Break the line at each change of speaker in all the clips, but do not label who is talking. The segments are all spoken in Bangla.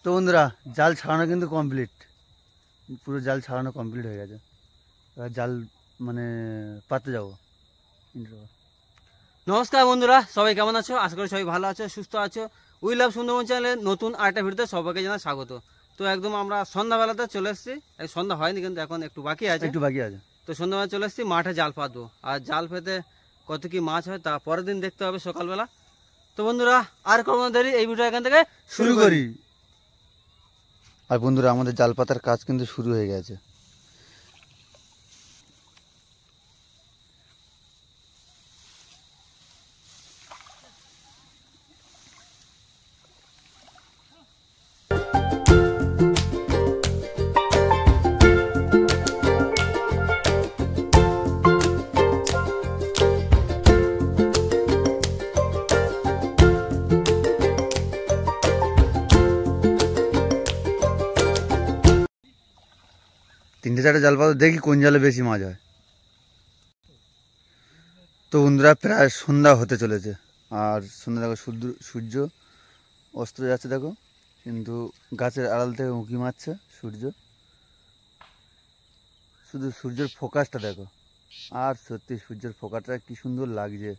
তো বন্ধুরা জাল ছাড়ানো কিন্তু কমপ্লিট, পুরো জাল ছাড়ানো কমপ্লিট হয়ে গেছে। এবার জাল মানে পাততে যাবো।
নমস্কার বন্ধুরা, সবাই কেমন আছো? আশা করি সবাই ভালো আছো, সুস্থ আছো। উই লাভ সুন্দরবন চ্যানেলের নতুন আরেকটা ভিডিওতে সবাইকে জানাই স্বাগত। তো একদম আমরা সন্ধ্যাবেলাতে চলে এসেছি, সন্ধ্যা হয়নি কিন্তু এখন একটু বাকি আছে। তো সন্ধ্যাবেলা চলে এসেছি, মাঠে জাল পাতবো। আর জাল পেতে কত কি মাছ হয় তা পরের দিন দেখতে হবে সকালবেলা। তো বন্ধুরা আর কোনো দেরি, এই ভিডিও এখান থেকে শুরু করি।
আর বন্ধুরা আমাদের জাল পাতার কাজ কিন্তু শুরু হয়ে গেছে। তিনটে চারটে জাল পাতা, দেখি কোন জালে বেশি মাছ হয়। তো বন্ধুরা প্রায় সন্ধ্যা হতে চলেছে, আর সন্ধ্যা দেখো সূর্য অস্ত যাচ্ছে দেখো, কিন্তু গাছের আড়াল থেকে উঁকি মারছে সূর্য, শুধু সূর্যের ফোকাসটা দেখো। আর সত্যি সূর্যের ফোকাসটা কি সুন্দর লাগছে,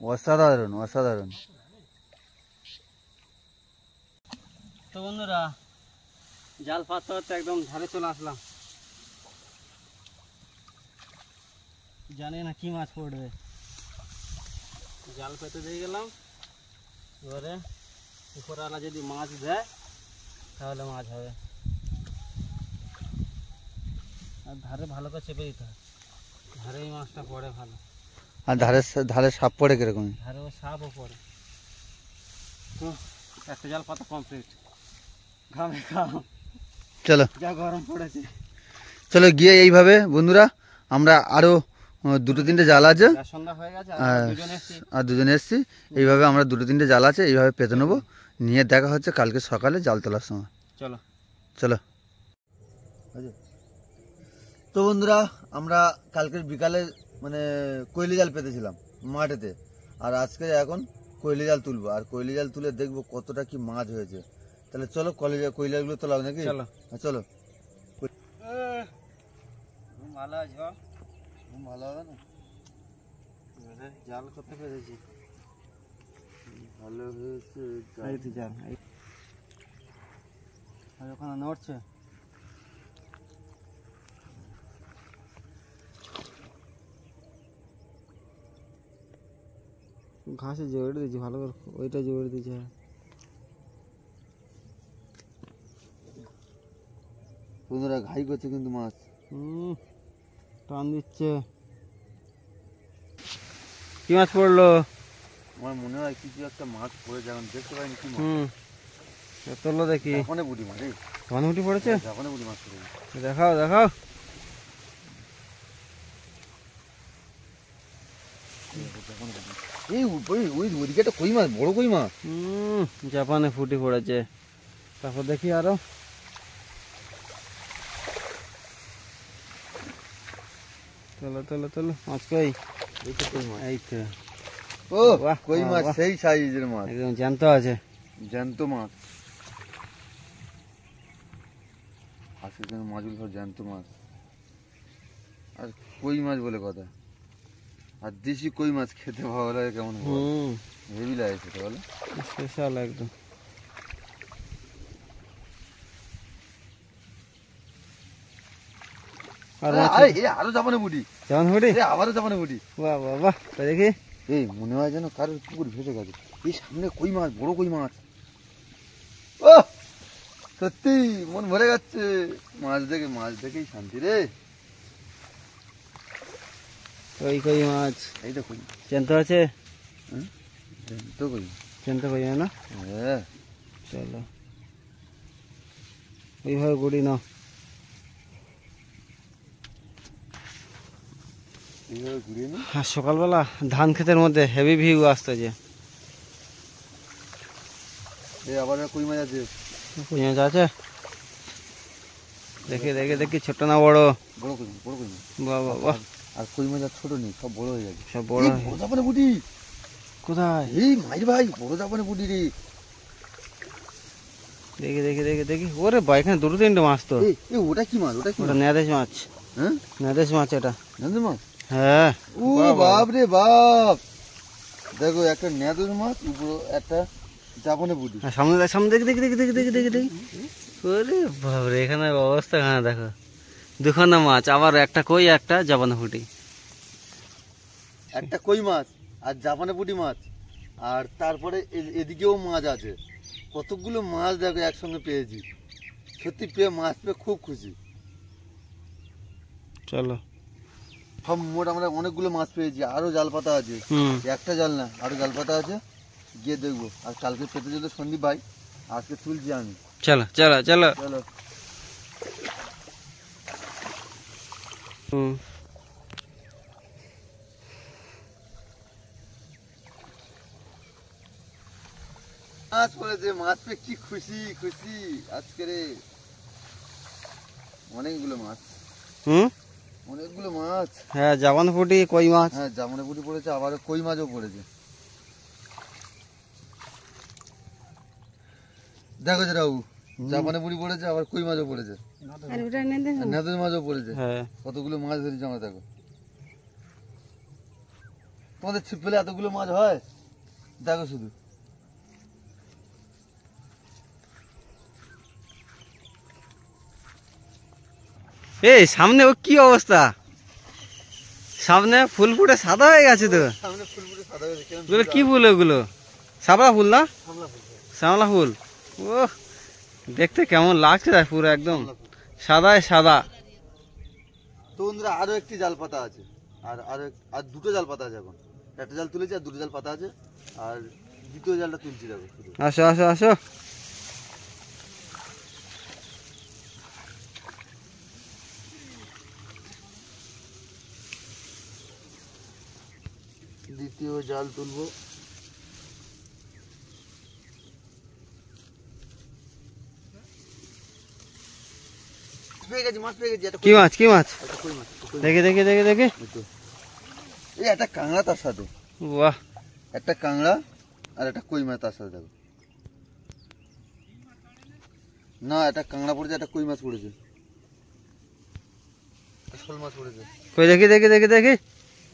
অসাধারণ অসাধারণ।
তো বন্ধুরা জাল পাততে পাততে একদম ধারে চলে আসলাম, জানি না কি মাছ পড়বে। জাল পেতে দিয়ে গেলাম, এবারে উপরওয়ালা যদি মাছ দেয় তাহলে মাছ হবে। আর ধারে ভালো করে চেপে দিতে হয়, ধারে এই মাছটা পড়ে ভালো।
আর ধারে সাপ পড়ে কিরকম?
ধারেও সাপও পড়ে। তো একটা জাল পাতা কমপ্লিট, ঘামে ঘাম,
চলো
যা গরম পড়েছে।
চলো গিয়ে এইভাবে বন্ধুরা আমরা আরো দুটো তিনটে জাল আছে, আর দুজনে এসছি, এইভাবে আমরা দুটো তিনটে জাল আছে, এইভাবে পেতে নেবো, নিয়ে দেখা হচ্ছে কালকে সকালে জাল তোলার সময়। চলো চলো। তো বন্ধুরা আমরা কালকের বিকালে মানে কোয়েলি জাল পেতেছিলাম মাঠেতে, আর আজকে এখন কোয়েলি জাল তুলবো, আর কোয়েলি জাল তুলে দেখবো কতটা কি মাছ হয়েছে। তাহলে চলো কোয়েলি জালগুলো তোলা নাকি? চলো চলো।
ভালো আছে,
ভালো হবে না?
জাল করতে পেরেছি,
ভালো হয়েছে।
জাল আর ওখানে নড়ছে। ঘাসে জোরে দিয়েছি ভালো করে, ওইটা জোরে দিয়েছি।
বন্ধুরা ঘাই করছে কিন্তু মাছ,
টান দিচ্ছে। কি মাছ পড়লো?
আমার মনে হয় কিছু একটা মাছ পড়েছে, এখন দেখতে পাইনি কি মাছ।
তোলো দেখি।
জাপানে বুটি মাছ,
জাপানে বুটি পড়েছে,
জাপানে বুটি মাছ পড়েছে।
দেখাও দেখাও।
এই ওই ওইদিকে একটা কই মাছ, বড় কই মাছ।
জাপানে ফুটি পড়েছে। তারপর দেখি আরো। চলো চলো চলো, মাছ কই? এই তো,
ও কই মাছ, সেই সাইজের মাছ,
একদম জ্যান্ত আছে,
জ্যান্ত মাছ। আজকের মাছগুলো সব জ্যান্ত মাছ, আর কই মাছ বলে কথা। আর দেশি কই মাছ খেতে ভালো লাগে, কেমন হেভি লাগে খেতে, বলো
স্পেশাল একদম।
আরো জাপানে বুটি,
জাপানে বুটি,
আবারও জাপানে বুটি।
বাহ বাহ বাহ, দেখি।
এই মনে হয় যেন কারোর পুকুর ভেসে গেছে। এই সামনে কই মাছ, বড় কই মাছ। ও সত্যি মন ভরে যাচ্ছে মাছ দেখেই শান্তি রে।
কই মাছ,
এই তো কই
জ্যান্ত আছে,
জ্যান্ত কই,
জ্যান্ত কই না?
হ্যাঁ
চলো ওইভাবে গুড়ি নাও। আর সকালবেলা ধান ক্ষেতের মধ্যে হেভি ভিউ আসতেছে।
আবার কই মাছ আছে,
কই মাছ আছে, দেখি দেখি দেখি, ছোট না বড়?
বড় কই, বড় কই।
বাহ বাহ বাহ।
আর কই মাছ ছোট নেই, সব বড় হয়ে গেছে,
সব বড়।
বড় জাপানে বুটি
কোথায়?
এই মাইর ভাই, বড় জাপানে বুটি রে।
দেখি দেখি দেখি দেখি, ওরে বা এখানে দুটো তিনটে মাছ তো।
ওটা কি মাছ? ওটা কি
ওটা নেদেশ মাছ।
হ্যাঁ,
নেদেশ মাছ এটা।
নেদুর মাছ?
হ্যাঁ।
ও বাপ রে বাপ, দেখো একটা নেদুর মাছ, উপরে একটা জাপানি পুঁটি।
সামনে দেখ, সামনে দেখি দেখি দেখি দেখি দেখি দেখি দেখি। ওরে বাপরে, এখানে অবস্থা খানা দেখো, দুখানা মাছ, আবার একটা কই একটা জাপানি পুঁটি।
একটা কই মাছ আর জাপানি পুঁটি মাছ, আর তারপরে এদিকেও মাছ আছে। কতগুলো মাছ দেখো একসঙ্গে পেয়েছি, সত্যি পেয়ে মাছ পেয়ে খুব খুশি।
চলো,
সব মোট আমরা অনেকগুলো মাছ পেয়েছি, আরো জাল পাতা আছে। একটা জাল না, আরো জাল পাতা আছে, গিয়ে দেখবো। আর কালকে পেতে যেত সন্দীপ ভাই, আজকে তুলছি আমি।
চলো চলো চলো
চলো। মাছ পড়েছে, মাছ পেয়ে কি খুশি খুশি আজকে রে। অনেকগুলো মাছ। অনেকগুলো মাছ।
হ্যাঁ, জাপানি পুঁটি, কই মাছ।
হ্যাঁ, জাপানি পুঁটি পড়েছে, আবার কই মাছও পড়েছে। দেখো যে রাবু, জাপানি পুঁটি পড়েছে, আবার কই মাছও পড়েছে, নেদুর মাছও পড়েছে। কতগুলো মাছ ধরেছি আমরা, দেখো। তোমাদের ছিপ ফেলে এতগুলো মাছ হয়, দেখো শুধু।
এই সামনে ও কি অবস্থা, সামনে ফুল ফুটে সাদা হয়ে গেছে তো।
সামনে ফুল ফুটে সাদা হয়েছে।
ওগুলো কি ফুল? ওগুলো সাবলা ফুল না? শ্যামলা ফুল। ও দেখতে কেমন লাগছে পুরো একদম সাদায় সাদা।
তো বন্ধুরা, আরো একটি জাল পাতা আছে, আর দুটো জাল পাতা আছে। এখন একটা জাল তুলেছি, আর দুটো জাল পাতা আছে, আর দ্বিতীয় জালটা তুলছি, দেখো।
আসো আসো আসো।
দ্বিতীয় জাল তুলবো। পেয়ে গেছি, মাছ পেয়ে গেছি।
কি মাছ? কি মাছ?
একটা কই মাছ।
দেখে দেখে দেখে দেখে।
এই একটা কাঁংড়া তার সাথে।
বাহ,
একটা কাঁংড়া আর একটা কই মাছ তার সাথে, দেখো। না, একটা কাঁংড়া পড়েছে, একটা কই মাছ পড়েছে, শোল মাছ পড়েছে।
কই দেখি দেখি দেখি দেখি।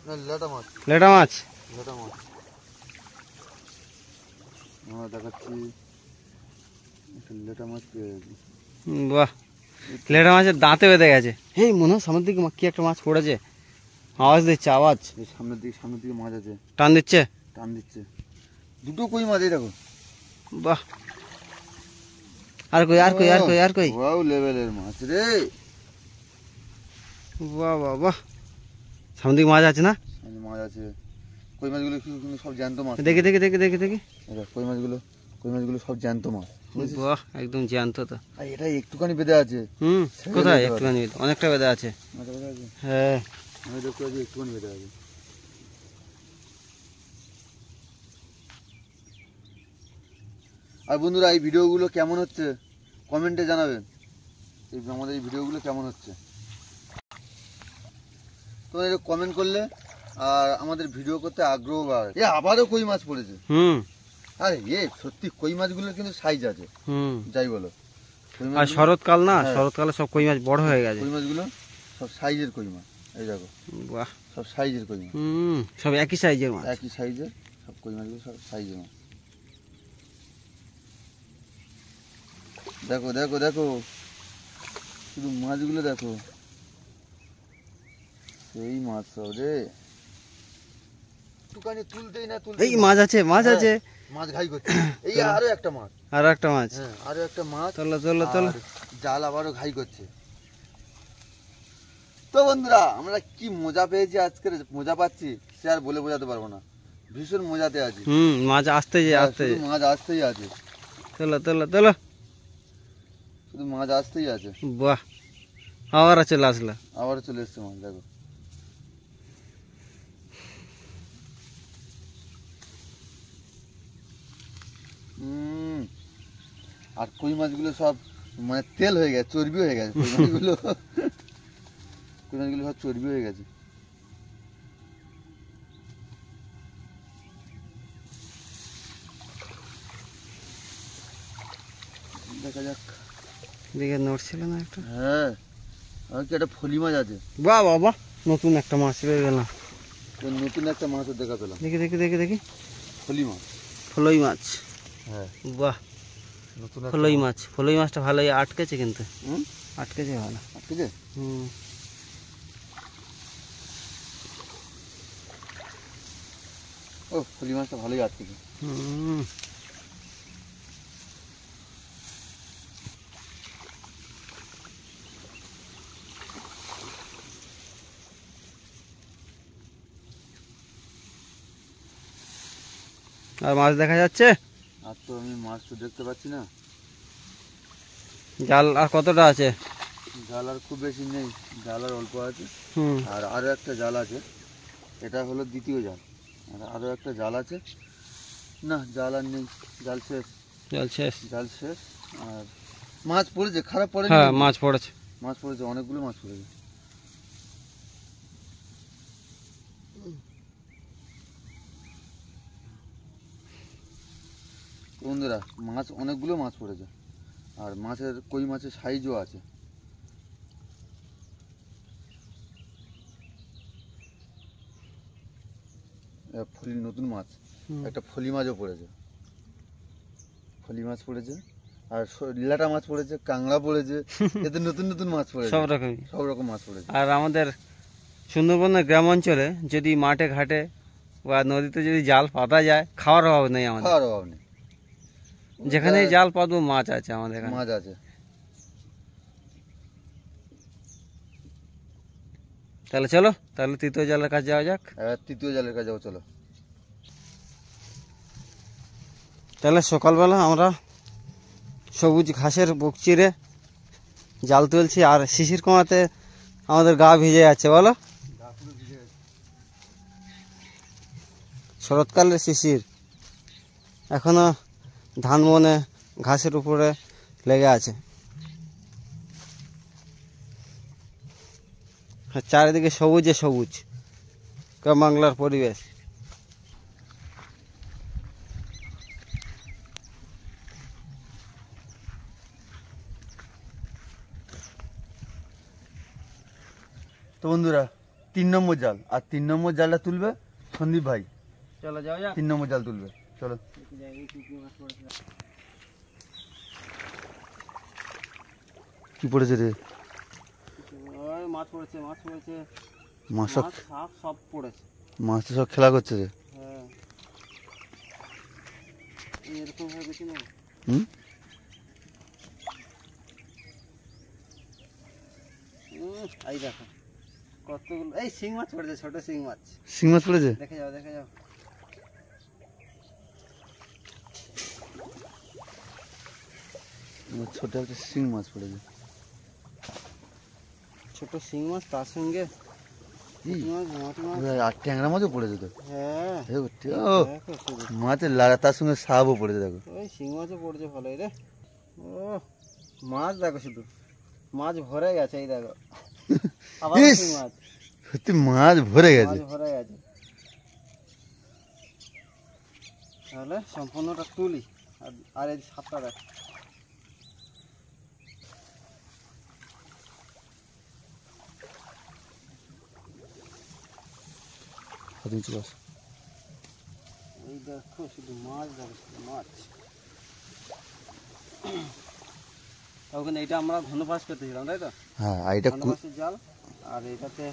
না, লেটা মাছ।
লেটা মাছ।
লেটা মাছ আমরা দেখাচ্ছি, একটা লেটা মাছ পেয়ে গেছি।
বাহ, লেটা মাছের দাঁতে বেঁধে গেছে। এই মনে হয় সামনের দিকে কি একটা মাছ পড়েছে, আওয়াজ দিচ্ছে, আওয়াজ।
এই সামনের দিকে মাছ আছে,
টান দিচ্ছে,
টান দিচ্ছে। দুটো কই মাছ, এই দেখো।
বাহ, আর কই আর কই আর কই আর কই।
ওয়াও লেভেলের মাছ রে।
বাহ বাহ বাহ, সামনের দিকে মাছ আছে না?
সামনে মাছ আছে। কই মাছগুলো কিন্তু সব জ্যান্ত মাছ।
দেখি দেখি দেখি দেখি দেখি।
কই মাছগুলো সব জ্যান্ত মাছ।
বাহ, একদম জ্যান্ত তো।
আর এটা একটুখানি বেঁধে আছে।
কোথায়? একটুখানি, অনেকটা বেঁধে আছে। হ্যাঁ,
আমি দেখতে পাচ্ছি একটুখানি বেঁধে আছে। আর বন্ধুরা, এই ভিডিওগুলো কেমন হচ্ছে কমেন্টে জানাবেন। আমাদের এই ভিডিওগুলো কেমন হচ্ছে তোমরা এটা কমেন্ট করলে, আর আমাদের ভিডিও করতে আগ্রহ বাড়ে। আবারও কই মাছ পড়েছে। আরে সত্যি কই মাছগুলোর কিন্তু সাইজ আছে, যাই বলো।
আর শরৎকাল না, শরৎকালে সব কই মাছ বড় হয়ে গেছে।
কই মাছগুলো সব সাইজের কই মাছ, এই দেখো।
বাহ,
সব সাইজের কই মাছ,
সব একই সাইজের মাছ।
একই সাইজের সব কই মাছগুলো, সব সাইজের মাছ। দেখো দেখো দেখো, শুধু মাছগুলো দেখো, সেই মাছ সব রে। একটুখানি তুলতেই না তুলতে,
এই মাছ আছে, মাছ আছে,
মাছ ঘাই করছে। এই আরো একটা মাছ,
আর একটা মাছ।
হ্যাঁ, আরো একটা মাছ।
চলো চলো চলো,
জাল আবারও ঘাই করছে। তো বন্ধুরা, আমরা কি মজা পেয়েছি আজকে, মজা পাচ্ছি সে আর বলে বোঝাতে পারবো না। ভীষণ মজাতে আছি।
মাছ আসতে যে আসতে,
মাছ আসতেই আছে।
চলো চলো চলো,
শুধু মাছ আসতেই আছে।
বাহ, আবার চলে আসলো,
আবার চলে এসছে মাছ, দেখো। আর কই মাছগুলো সব মানে তেল হয়ে গেছে, চর্বি হয়ে গেছে কই মাছগুলো। কই মাছগুলো সব চর্বি হয়ে গেছে। দেখা যাক।
দিকে নড়ছিল না একটা?
হ্যাঁ, আর কি একটা ফলি মাছ আছে।
বাহ বাবা, নতুন একটা মাছ পেয়ে গেলাম।
নতুন একটা মাছের দেখা পেলাম।
দেখি দেখি দেখি দেখি,
ফলি মাছ।
ফলই মাছ।
হ্যাঁ,
বাহ,
নতুন
ফলই মাছ। ফলই মাছটা ভালোই আটকেছে কিন্তু।
হুম,
আটকেছে ভালো।
আটকেছে।
হুম।
ও, ফলি মাছটা ভালোই আটকেছে।
হুম। আর মাছ দেখা যাচ্ছে?
আর তো আমি মাছ তো দেখতে পাচ্ছি না।
জাল আর কতটা আছে?
জাল আর খুব বেশি নেই, জাল আর অল্প আছে।
হুম।
আর আরও একটা জাল আছে, এটা হলো দ্বিতীয় জাল। আর আরও একটা জাল আছে। না, জাল আর নেই, জাল শেষ।
জাল শেষ?
জাল শেষ। আর মাছ পড়েছে, খারাপ পড়ে।
হ্যাঁ, মাছ পড়েছে।
মাছ পড়েছে, অনেকগুলো মাছ পড়েছে। বন্ধুরা, মাছ অনেকগুলো মাছ পড়েছে। আর মাছের কই মাছের সাইজও আছে। ফলি নতুন মাছ, একটা ফলি মাছও পড়েছে। ফলি মাছ পড়েছে, আর ল্যাটা মাছ পড়েছে, কাংড়া পড়েছে। এতে নতুন নতুন মাছ পড়েছে,
সব রকমই,
সব রকম মাছ পড়েছে।
আর আমাদের সুন্দরবনের গ্রাম অঞ্চলে যদি মাঠে ঘাটে বা নদীতে যদি জাল পাতা যায়, খাওয়ার অভাব নেই আমাদের।
খাওয়ার অভাব নেই,
যেখানে জাল পাতবো মাছ আছে আমাদের এখানে।
মাছ আছে।
তাহলে চলো, তাহলে তৃতীয় জালের কাছে যাওয়া যাক।
এবার তৃতীয় জালের কাছে যাবো, চলো।
তাহলে সকালবেলা আমরা সবুজ ঘাসের বুক চিরে জাল তুলছি, আর শিশির কমাতে আমাদের গা ভিজে যাচ্ছে, বলো। শরৎকালের শিশির এখনো ধান বনে ঘাসের উপরে লেগে আছে। আর চারিদিকে সবুজে সবুজ গ্রাম বাংলার পরিবেশ।
তো বন্ধুরা, 3 নম্বর জাল, আর 3 নম্বর জালটা তুলবে সন্দীপ ভাই।
চলো যাও যাক।
3 নম্বর জাল তুলবে, চলো। কি পড়েছে রে?
ওই মাছ পড়েছে, মাছ পড়েছে,
মাছ সব,
মাছ সাপ সব পড়েছে।
মাছ তো সব খেলা করছে রে।
হ্যাঁ, এরকম ভাবে বেশি না।
হুম,
এই দেখো কতগুলো, এই শিং মাছ পড়েছে, ছোট শিং মাছ।
শিং মাছ পড়েছে।
দেখে যাও দেখে যাও।
ছোট একটা শিং মাছ পড়েছে।
ছোট শিং মাছ, তার সঙ্গে পুঁটি মাছ, মাটি মাছ।
আর ট্যাংরা মাছও পড়েছে তো।
হ্যাঁ,
ও,
দেখো শুধু।
মাছের লাড়া, তার সঙ্গে সাপও পড়েছে, দেখো।
ওই শিং মাছও পড়েছে ভালোই রে। ও, মাছ দেখো শুধু, মাছ ভরে গেছে, এই দেখো। আবার
ইস!
শিং মাছ,
সত্যি মাছ ভরে গেছে।
মাছ ভরে গেছে। তাহলে সম্পূর্ণটা তুলি, আর এই সাপটা দেখ। এই দেখো শুধু মাছ, দেখো শুধু মাছ। ওখানে এটা আমরা ধনুপাস পেতেছিলাম, তাই তো?
হ্যাঁ, আর এটা
ধনুপাসের জাল, আর এটাতে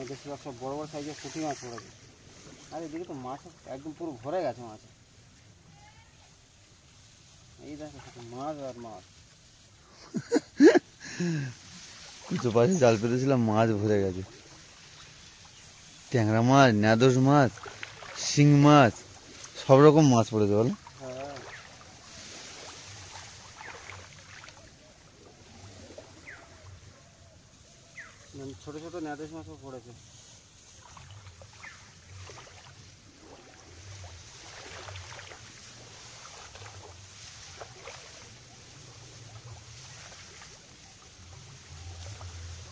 বেশিরভাগ সব বড় বড় সাইজের পুঁটি মাছ পড়েছে। আর এদিকে তো মাছ একদম পুরো ভরে গেছে মাছ। এই দেখো শুধু মাছ আর মাছ।
কুচো পাশে জাল পেতেছিলাম, মাছ ভরে গেছে। ট্যাংরা মাছ, ন্যাদোস মাছ, শিং মাছ, সব রকম মাছ পড়েছে, বলো।
হ্যাঁ, ছোট ছোট ন্যাদেশ মাছও পড়েছে।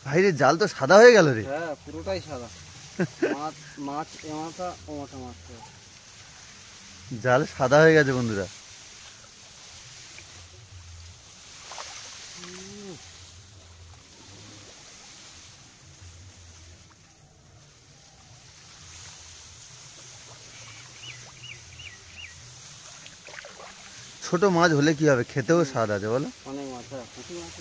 ভাই রে, জাল তো সাদা হয়ে গেল রে।
হ্যাঁ, পুরোটাই সাদা। মাছ মাছ এমাথা ও মাথা মাছ।
জাল সাদা হয়ে গেছে বন্ধুরা। ছোট মাছ হলে কি হবে, খেতেও স্বাদ আছে বলো।
অনেক মাছ, হ্যাঁ পুঁটি মাছ,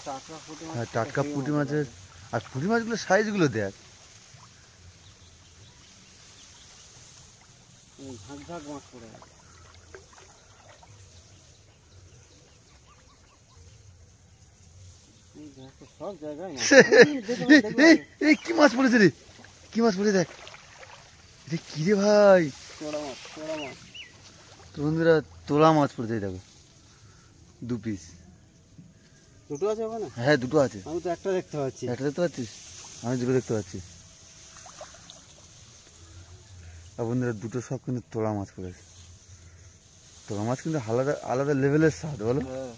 টাটকা পুঁটি মাছ,
হ্যাঁ টাটকা পুঁটি মাছের, আর পুঁটি মাছগুলোর সাইজগুলো দেখ।
ঝাঁক ঝাঁক মাছ পড়ে গেছে। এই দেখো সব জায়গায় মাছ।
এই কি মাছ পড়েছে রে, কি মাছ পড়েছে দেখ, এটা কি রে ভাই।
চোড়া মাছ, চোড়া মাছ।
তো বন্ধুরা তোলা মাছ পড়েছে, এই দেখো 2 পিস।
দুটো আছে ওখানে?
হ্যাঁ দুটো আছে।
আমি তো একটা দেখতে পাচ্ছি।
একটা দেখতে পাচ্ছিস, আমি দুটো দেখতে পাচ্ছি। আর বন্ধুরা দুটো সব কিন্তু তোলা মাছ পড়েছে। তোলা মাছ কিন্তু আলাদা আলাদা লেভেলের স্বাদ বলো।
হ্যাঁ,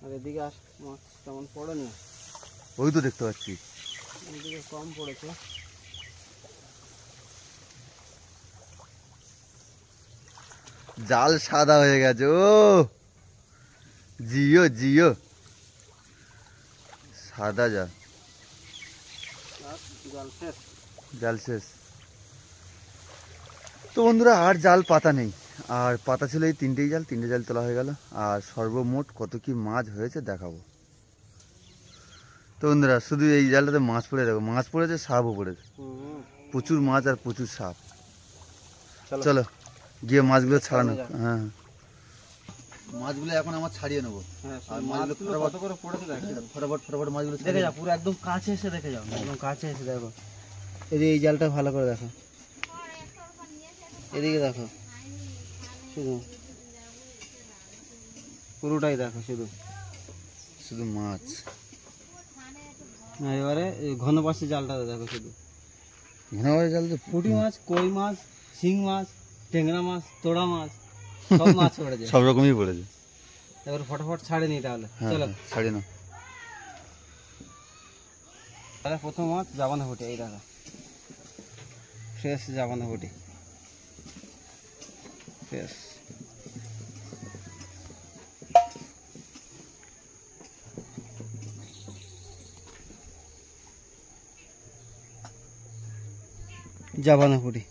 আর এদিকে আর মাছ তেমন পড়েনি,
ওই তো দেখতে পাচ্ছি।
এদিকে কম পড়েছে।
জাল সাদা হয়ে গেছে, ও জিও জিও, সাদা জাল,
আর জাল শেষ।
জাল শেষ। তো বন্ধুরা আর জাল পাতা নেই, আর পাতা ছিল এই 3টেই জাল, 3টে জাল তোলা হয়ে গেল। আর সর্বমোট কত কি মাছ হয়েছে দেখাবো। তো বন্ধুরা শুধু এই জালটাতে মাছ পড়ে, দেখো মাছ পড়েছে, সাপও পড়েছে, প্রচুর মাছ আর প্রচুর সাপ। চলো গিয়ে মাছগুলো ছাড়ানো। হ্যাঁ মাছগুলো এখন আমার ছাড়িয়ে নেবো।
আর মাছগুলো কত করে পড়েছে দেখো,
ফটাফট ফটাফট মাছগুলো
দেখে যাও, পুরো একদম কাছে এসে দেখে যাও, একদম কাছে এসে দেখো। এই জালটা ভালো করে দেখো, এদিকে দেখো, শুধু পুরোটাই দেখো, শুধু
শুধু মাছ।
এবারে ঘন পাশে জালটা দেখো, শুধু
ঘন জাল তো
পুঁটি মাছ, কই মাছ, শিং মাছ, ট্যাংরা মাছ, তোড়া মাছ, সব মাছ পড়েছে,
সব রকমই পড়েছে।
এবার ফটাফট ছাড়ে নি তাহলে।
হ্যাঁ
চলো
ছাড়িয়ে নাও।
তাহলে প্রথম মাছ জাবানা ফুটে, এই দেখো ফ্রেশ জাবানা ফুটে, ফ্রেশ। জাবানা ফুটি,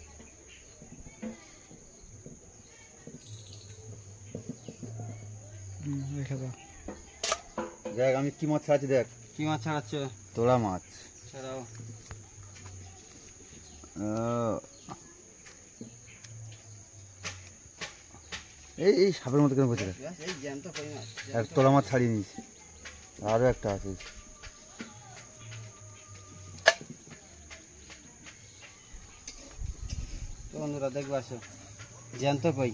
দেখ আমি কি মাছ ছাড়াচ্ছি, দেখ
কি মাছ ছাড়াচ্ছ?
তোড়া মাছ।
ছাড়াও।
এই এই সাপের মতো কেন বসে দেখ,
এই জ্যান্ত কই মাছ।
এক তোড়া মাছ ছাড়িয়ে নিয়েছি, আরও একটা আছে।
তো বন্ধুরা দেখবে, আসো জ্যান্ত কই,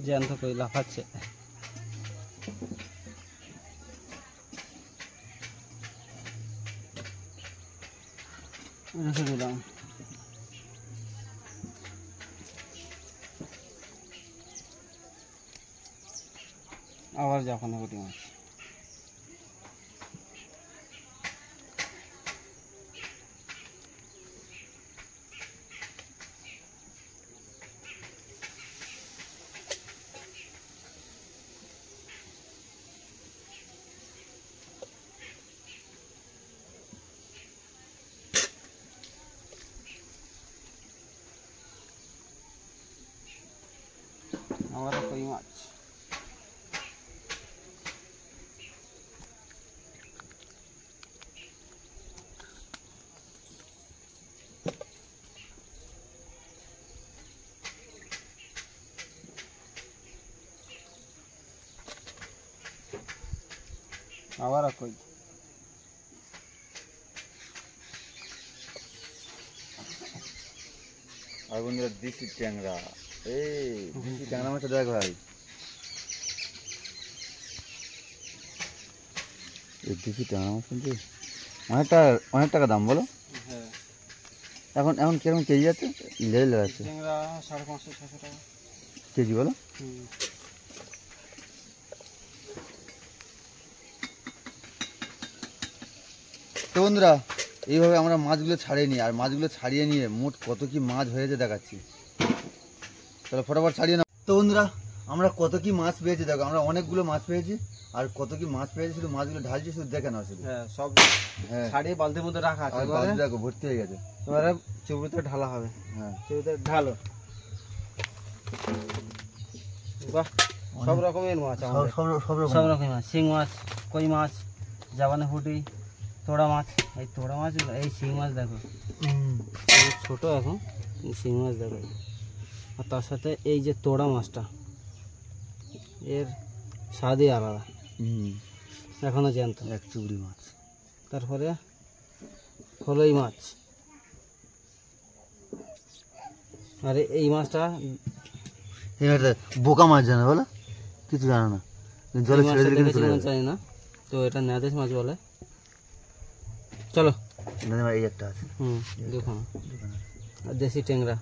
জ্যান্ত কই লাফাচ্ছে। রেখে দিলাম। আবার যখন পুঁটি মাছ, আবার কই মাছ। আবার কই,
আর বন্ধুরা দেশি ট্যাংরা, এই দেশি ট্যাংরা মাছটা দেখ ভাই, এই দেশি ট্যাংরা মাছ কিন্তু অনেক টাকা দাম বলো।
হ্যাঁ
এখন এখন কিরকম কেজি আছে, লেভেল আছে
ট্যাংরা 550-600 টাকা
কেজি বলো। তো বন্ধুরা এইভাবে আমরা মাছগুলো ছাড়িয়ে নিই, আর মাছগুলো ছাড়িয়ে নিয়ে মোট কত কি মাছ হয়েছে দেখাচ্ছি। তাহলে ফটাফট ছাড়িয়ে নাও। তো বন্ধুরা আমরা কত কি মাছ পেয়েছি দেখো, আমরা অনেকগুলো মাছ পেয়েছি, আর কত কি মাছ পেয়েছি শুধু মাছগুলো ঢালছি, শুধু দেখে নাও শুধু।
হ্যাঁ, সব
হ্যাঁ,
ছাড়িয়ে বালতির মধ্যে রাখা আছে,
আর বালতি দেখো ভর্তি হয়ে গেছে।
এবারে চিংড়িতে ঢালা হবে।
হ্যাঁ,
চিংড়িতে ঢালো। বাহ, সব রকমের মাছ আমাদের, সব রকমের মাছ, শিং মাছ, কই মাছ, জাপানি পুঁটি, তোড়া মাছ। এই তোড়া মাছ, এই শিং মাছ দেখো ছোট এখন, শিং মাছ দেখো। আর তার সাথে এই যে তোড়া মাছটা, এর স্বাদই আলাদা, এখনো জ্যান্ত।
এক চিংড়ি মাছ।
তারপরে ফলই মাছ, আর এই মাছটা
বোকা মাছ জানে বলো, কিছু জানো না, জলে ছেড়ে দিলে কিন্তু চলে যাবে।
জানি না তো, এটা নাদেশ মাছ বলে। চলো,
এই একটা আছে,
দেখো। আর দেশি ট্যাংরা,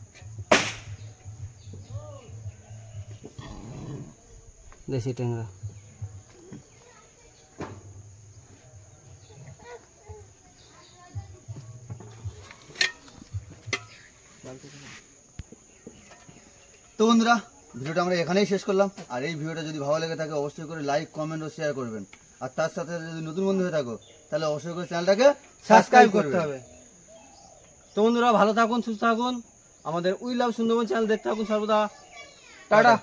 দেশি ট্যাংরা।
তো বন্ধুরা ভিডিওটা আমরা এখানেই শেষ করলাম। আর এই ভিডিওটা যদি ভালো লেগে থাকে অবশ্যই করে লাইক, কমেন্ট ও শেয়ার করবেন। আর তার সাথে সাথে যদি নতুন বন্ধু হয়ে থাকো তাহলে অবশ্যই করে চ্যানেলটাকে
সাবস্ক্রাইব করতে হবে। তো বন্ধুরা ভালো থাকুন, সুস্থ থাকুন, আমাদের উই লাভ সুন্দরবন চ্যানেল দেখতে থাকুন সর্বদা। টাটা।